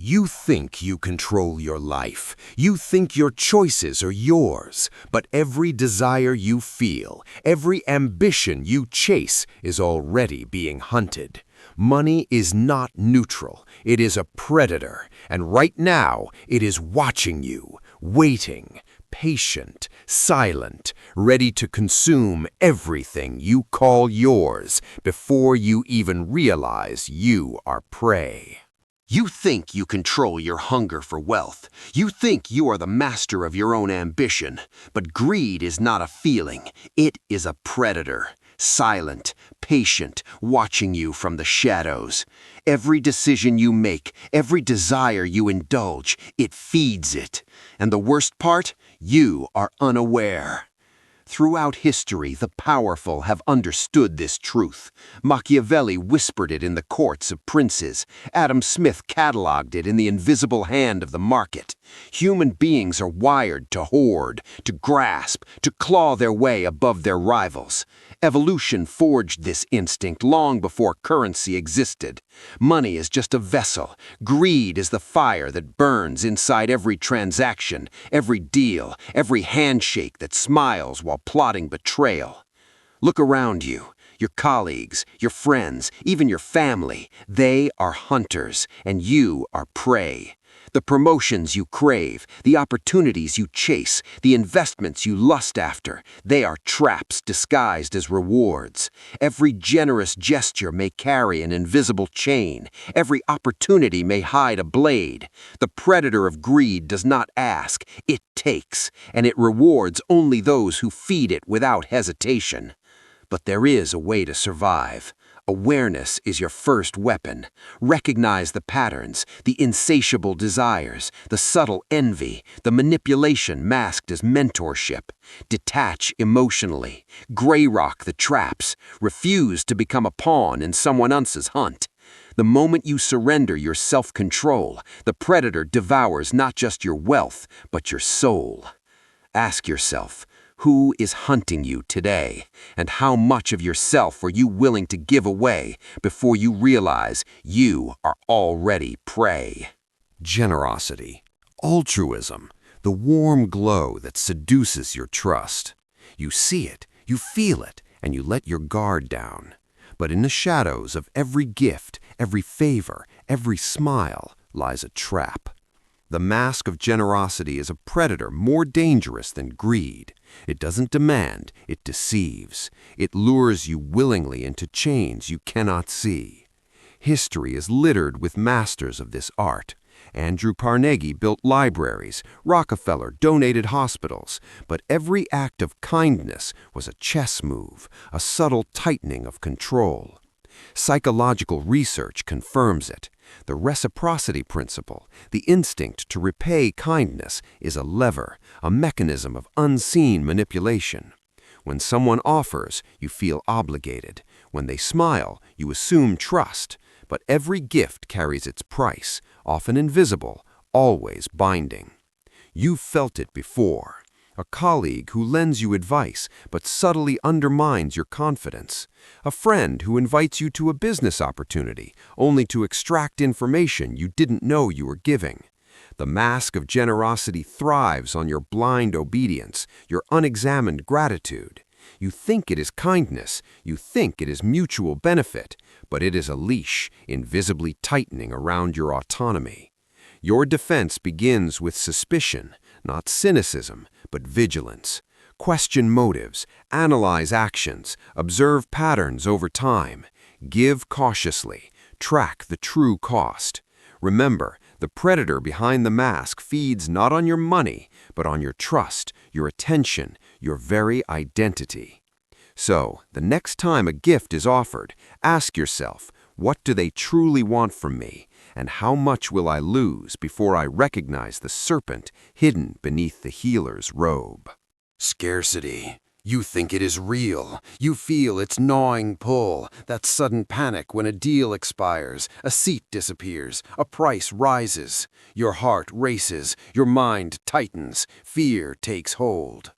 You think you control your life. You think your choices are yours. But every desire you feel, every ambition you chase is already being hunted. Money is not neutral. It is a predator. And right now, it is watching you, waiting, patient, silent, ready to consume everything you call yours before you even realize you are prey. You think you control your hunger for wealth. You think you are the master of your own ambition. But greed is not a feeling. It is a predator. Silent, patient, watching you from the shadows. Every decision you make, every desire you indulge, it feeds it. And the worst part? You are unaware. Throughout history, the powerful have understood this truth. Machiavelli whispered it in the courts of princes. Adam Smith cataloged it in the invisible hand of the market. Human beings are wired to hoard, to grasp, to claw their way above their rivals. Evolution forged this instinct long before currency existed. Money is just a vessel. Greed is the fire that burns inside every transaction, every deal, every handshake that smiles while plotting betrayal. Look around you. Your colleagues, your friends, even your family, they are hunters, and you are prey. The promotions you crave, the opportunities you chase, the investments you lust after, they are traps disguised as rewards. Every generous gesture may carry an invisible chain. Every opportunity may hide a blade. The predator of greed does not ask, it takes, and it rewards only those who feed it without hesitation. But there is a way to survive. Awareness is your first weapon. Recognize the patterns, the insatiable desires, the subtle envy, the manipulation masked as mentorship. Detach emotionally. Gray rock the traps. Refuse to become a pawn in someone else's hunt. The moment you surrender your self-control, the predator devours not just your wealth, but your soul. Ask yourself, who is hunting you today? And how much of yourself are you willing to give away before you realize you are already prey? Generosity, altruism, the warm glow that seduces your trust. You see it, you feel it, and you let your guard down. But in the shadows of every gift, every favor, every smile lies a trap. The mask of generosity is a predator more dangerous than greed. It doesn't demand, it deceives. It lures you willingly into chains you cannot see. History is littered with masters of this art. Andrew Carnegie built libraries, Rockefeller donated hospitals, but every act of kindness was a chess move, a subtle tightening of control. Psychological research confirms it. The reciprocity principle, the instinct to repay kindness, is a lever, a mechanism of unseen manipulation. When someone offers, you feel obligated. When they smile, you assume trust. But every gift carries its price, often invisible, always binding. You've felt it before. A colleague who lends you advice but subtly undermines your confidence. A friend who invites you to a business opportunity only to extract information you didn't know you were giving. The mask of generosity thrives on your blind obedience, your unexamined gratitude. You think it is kindness, you think it is mutual benefit, but it is a leash invisibly tightening around your autonomy. Your defense begins with suspicion, not cynicism, but vigilance. Question motives, analyze actions, observe patterns over time. Give cautiously, track the true cost. Remember, the predator behind the mask feeds not on your money, but on your trust, your attention, your very identity. So, the next time a gift is offered, ask yourself, what do they truly want from me? And how much will I lose before I recognize the serpent hidden beneath the healer's robe? Scarcity. You think it is real. You feel its gnawing pull, that sudden panic when a deal expires, a seat disappears, a price rises. Your heart races, your mind tightens, fear takes hold.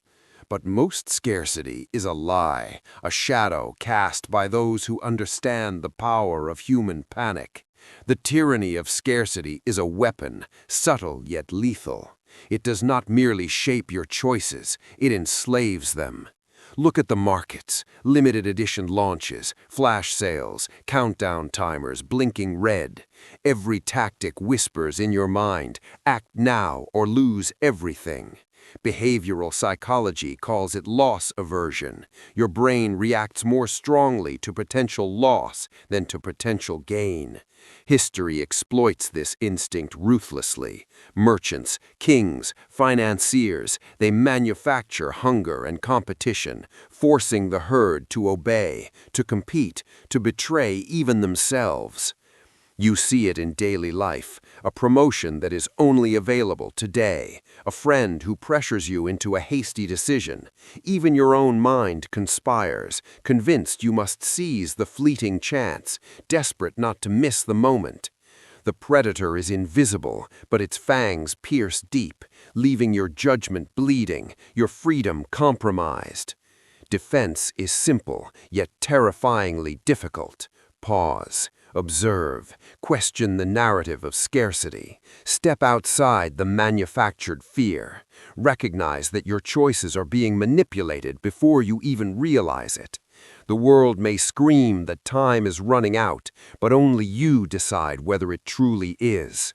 But most scarcity is a lie, a shadow cast by those who understand the power of human panic. The tyranny of scarcity is a weapon, subtle yet lethal. It does not merely shape your choices, it enslaves them. Look at the markets, limited edition launches, flash sales, countdown timers blinking red. Every tactic whispers in your mind, act now or lose everything. Behavioral psychology calls it loss aversion. Your brain reacts more strongly to potential loss than to potential gain. History exploits this instinct ruthlessly. Merchants, kings, financiers, they manufacture hunger and competition, forcing the herd to obey, to compete, to betray even themselves. You see it in daily life, a promotion that is only available today, a friend who pressures you into a hasty decision. Even your own mind conspires, convinced you must seize the fleeting chance, desperate not to miss the moment. The predator is invisible, but its fangs pierce deep, leaving your judgment bleeding, your freedom compromised. Defense is simple, yet terrifyingly difficult. Pause. Observe, question the narrative of scarcity. Step outside the manufactured fear. Recognize that your choices are being manipulated before you even realize it. The world may scream that time is running out, but only you decide whether it truly is.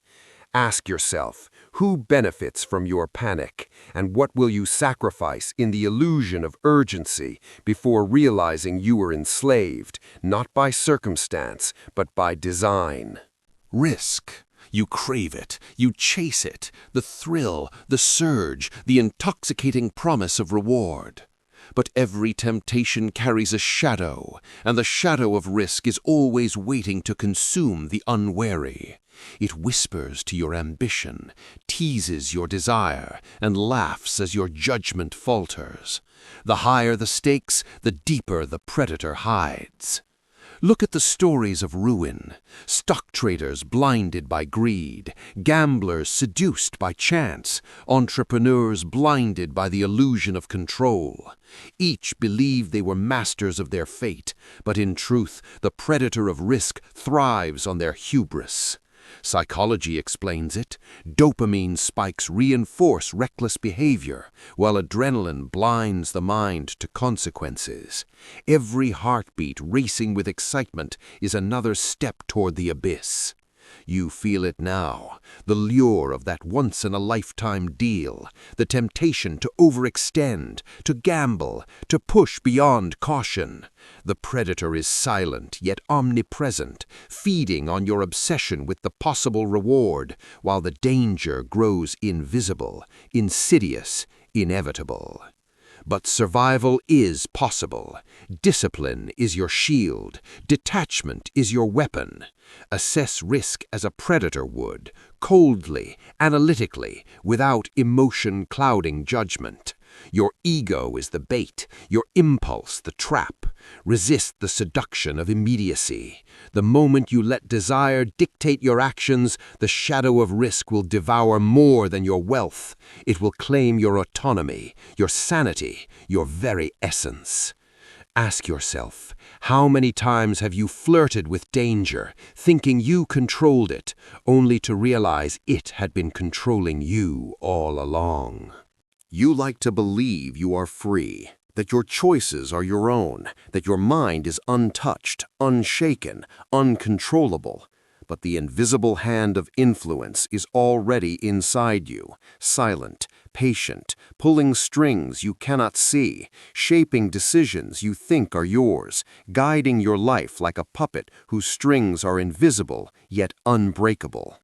Ask yourself, who benefits from your panic, and what will you sacrifice in the illusion of urgency before realizing you are enslaved, not by circumstance, but by design? Risk. You crave it, you chase it, the thrill, the surge, the intoxicating promise of reward. But every temptation carries a shadow, and the shadow of risk is always waiting to consume the unwary. It whispers to your ambition, teases your desire, and laughs as your judgment falters. The higher the stakes, the deeper the predator hides. Look at the stories of ruin. Stock traders blinded by greed, gamblers seduced by chance, entrepreneurs blinded by the illusion of control. Each believed they were masters of their fate, but in truth, the predator of risk thrives on their hubris. Psychology explains it. Dopamine spikes reinforce reckless behavior, while adrenaline blinds the mind to consequences. Every heartbeat racing with excitement is another step toward the abyss. You feel it now, the lure of that once-in-a-lifetime deal, the temptation to overextend, to gamble, to push beyond caution. The predator is silent yet omnipresent, feeding on your obsession with the possible reward, while the danger grows invisible, insidious, inevitable. But survival is possible. Discipline is your shield. Detachment is your weapon. Assess risk as a predator would, coldly, analytically, without emotion clouding judgment. Your ego is the bait, your impulse the trap. Resist the seduction of immediacy. The moment you let desire dictate your actions, the shadow of risk will devour more than your wealth. It will claim your autonomy, your sanity, your very essence. Ask yourself, how many times have you flirted with danger, thinking you controlled it, only to realize it had been controlling you all along? You like to believe you are free, that your choices are your own, that your mind is untouched, unshaken, uncontrollable. But the invisible hand of influence is already inside you, silent, patient, pulling strings you cannot see, shaping decisions you think are yours, guiding your life like a puppet whose strings are invisible yet unbreakable.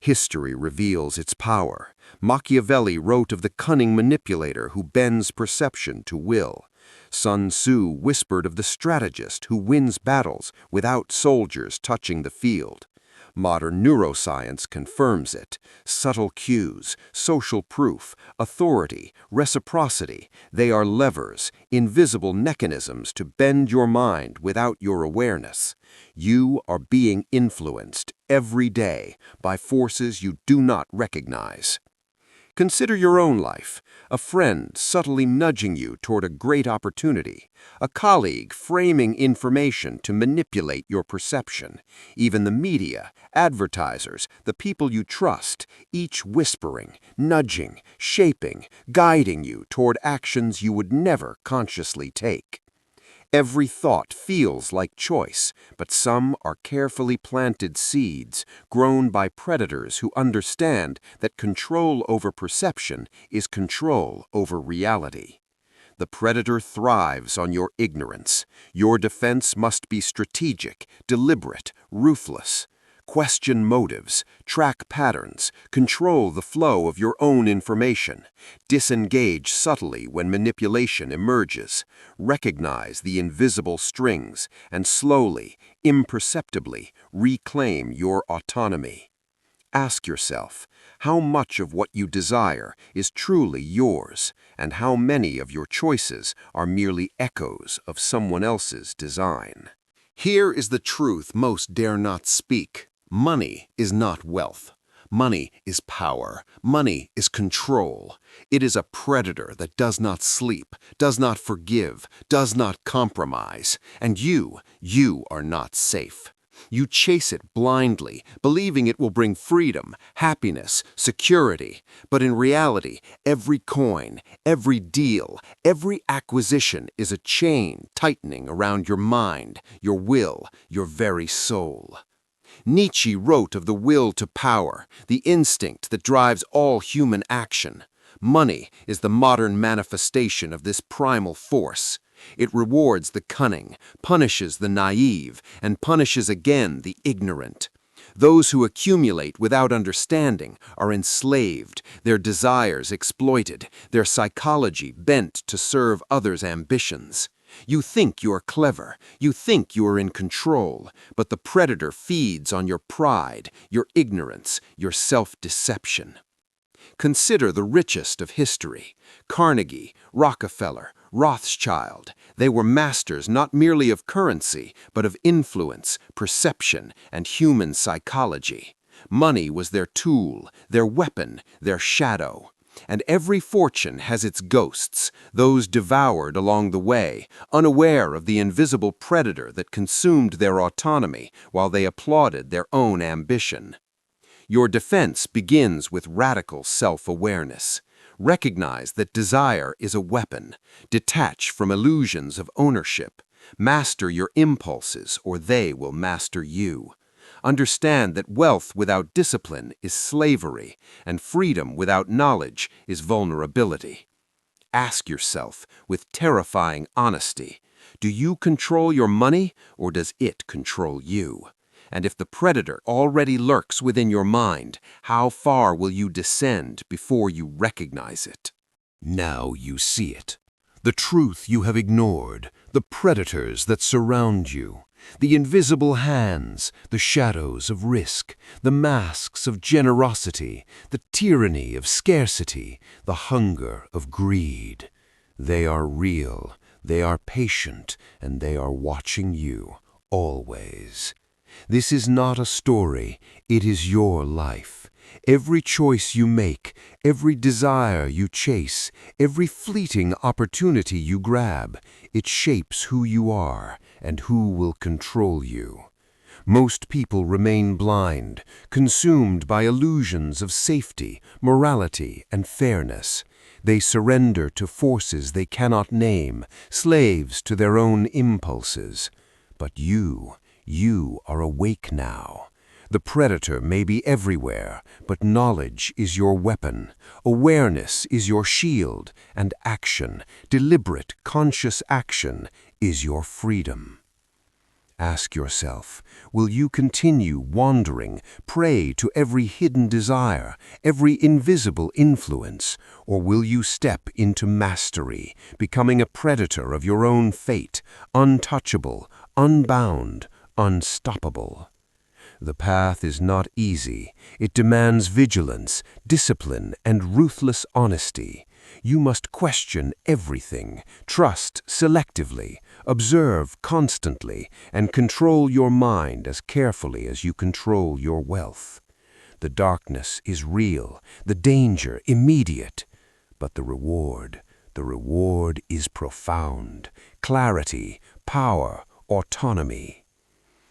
History reveals its power. Machiavelli wrote of the cunning manipulator who bends perception to will. Sun Tzu whispered of the strategist who wins battles without soldiers touching the field. Modern neuroscience confirms it. Subtle cues, social proof, authority, reciprocity, they are levers, invisible mechanisms to bend your mind without your awareness. You are being influenced every day by forces you do not recognize. Consider your own life, a friend subtly nudging you toward a great opportunity, a colleague framing information to manipulate your perception, even the media, advertisers, the people you trust, each whispering, nudging, shaping, guiding you toward actions you would never consciously take. Every thought feels like choice, but some are carefully planted seeds, grown by predators who understand that control over perception is control over reality. The predator thrives on your ignorance. Your defense must be strategic, deliberate, ruthless. Question motives, track patterns, control the flow of your own information. Disengage subtly when manipulation emerges. Recognize the invisible strings and slowly, imperceptibly reclaim your autonomy. Ask yourself, how much of what you desire is truly yours, and how many of your choices are merely echoes of someone else's design? Here is the truth most dare not speak. Money is not wealth. Money is power. Money is control. It is a predator that does not sleep, does not forgive, does not compromise. And you are not safe. You chase it blindly, believing it will bring freedom, happiness, security. But in reality, every coin, every deal, every acquisition is a chain tightening around your mind, your will, your very soul. Nietzsche wrote of the will to power, the instinct that drives all human action. Money is the modern manifestation of this primal force. It rewards the cunning, punishes the naive, and punishes again the ignorant. Those who accumulate without understanding are enslaved, their desires exploited, their psychology bent to serve others' ambitions. You think you are clever, you think you are in control, but the predator feeds on your pride, your ignorance, your self-deception. Consider the richest of history. Carnegie, Rockefeller, Rothschild. They were masters not merely of currency, but of influence, perception, and human psychology. Money was their tool, their weapon, their shadow. And every fortune has its ghosts, those devoured along the way, unaware of the invisible predator that consumed their autonomy while they applauded their own ambition. Your defense begins with radical self-awareness. Recognize that desire is a weapon. Detach from illusions of ownership. Master your impulses, or they will master you. Understand that wealth without discipline is slavery, and freedom without knowledge is vulnerability. Ask yourself with terrifying honesty, do you control your money, or does it control you? And if the predator already lurks within your mind, how far will you descend before you recognize it? Now you see it. The truth you have ignored, the predators that surround you, the invisible hands, the shadows of risk, the masks of generosity, the tyranny of scarcity, the hunger of greed. They are real, they are patient, and they are watching you, always. This is not a story, it is your life. Every choice you make, every desire you chase, every fleeting opportunity you grab, it shapes who you are and who will control you. Most people remain blind, consumed by illusions of safety, morality, and fairness. They surrender to forces they cannot name, slaves to their own impulses. But you are awake now. The predator may be everywhere, but knowledge is your weapon, awareness is your shield, and action, deliberate, conscious action, is your freedom. Ask yourself, will you continue wandering, prey to every hidden desire, every invisible influence, or will you step into mastery, becoming a predator of your own fate, untouchable, unbound, unstoppable? The path is not easy. It demands vigilance, discipline, and ruthless honesty. You must question everything, trust selectively, observe constantly, and control your mind as carefully as you control your wealth. The darkness is real, the danger immediate. But the reward is profound. Clarity, power, autonomy.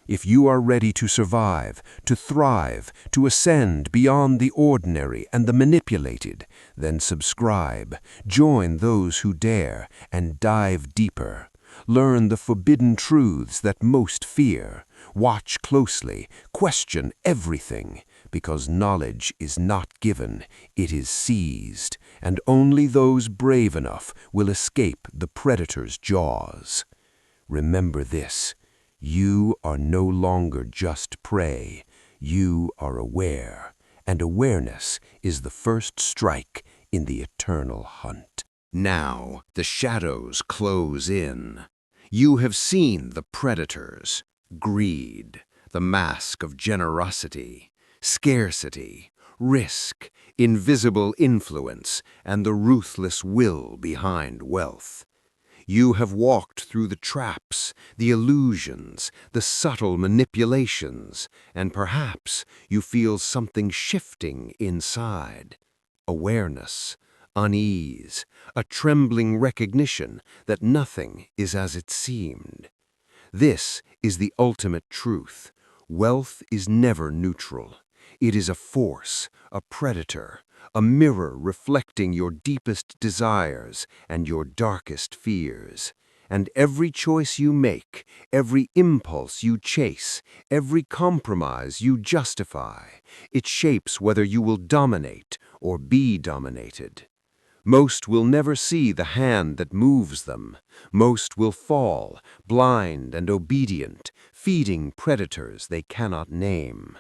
If you are ready to survive, to thrive, to ascend beyond the ordinary and the manipulated, then subscribe, join those who dare, and dive deeper. Learn the forbidden truths that most fear. Watch closely, question everything, because knowledge is not given, it is seized, and only those brave enough will escape the predator's jaws. Remember this. You are no longer just prey. You are aware, and awareness is the first strike in the eternal hunt. Now the shadows close in. You have seen the predators, greed, the mask of generosity, scarcity, risk, invisible influence, and the ruthless will behind wealth. You have walked through the traps, the illusions, the subtle manipulations, and perhaps you feel something shifting inside. Awareness, unease, a trembling recognition that nothing is as it seemed. This is the ultimate truth. Wealth is never neutral. It is a force, a predator, a mirror reflecting your deepest desires and your darkest fears. And every choice you make, every impulse you chase, every compromise you justify, it shapes whether you will dominate or be dominated. Most will never see the hand that moves them. Most will fall, blind and obedient, feeding predators they cannot name.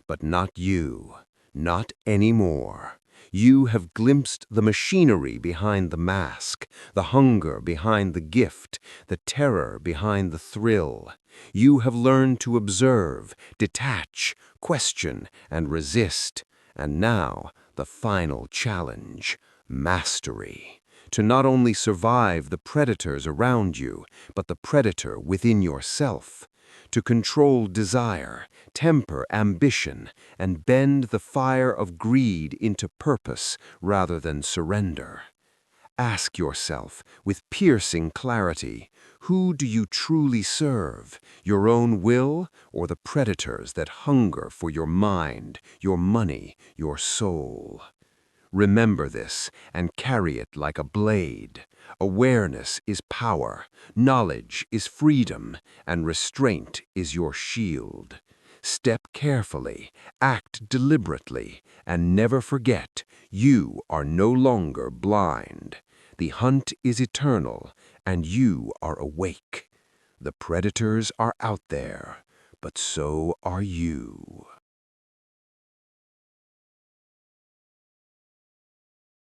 But not you, not anymore. You have glimpsed the machinery behind the mask, the hunger behind the gift, the terror behind the thrill. You have learned to observe, detach, question, and resist. And now, the final challenge, mastery. To not only survive the predators around you, but the predator within yourself. To control desire, temper ambition, and bend the fire of greed into purpose rather than surrender. Ask yourself with piercing clarity, who do you truly serve, your own will or the predators that hunger for your mind, your money, your soul? Remember this and carry it like a blade. Awareness is power, knowledge is freedom, and restraint is your shield. Step carefully, act deliberately, and never forget, you are no longer blind. The hunt is eternal, and you are awake. The predators are out there, but so are you.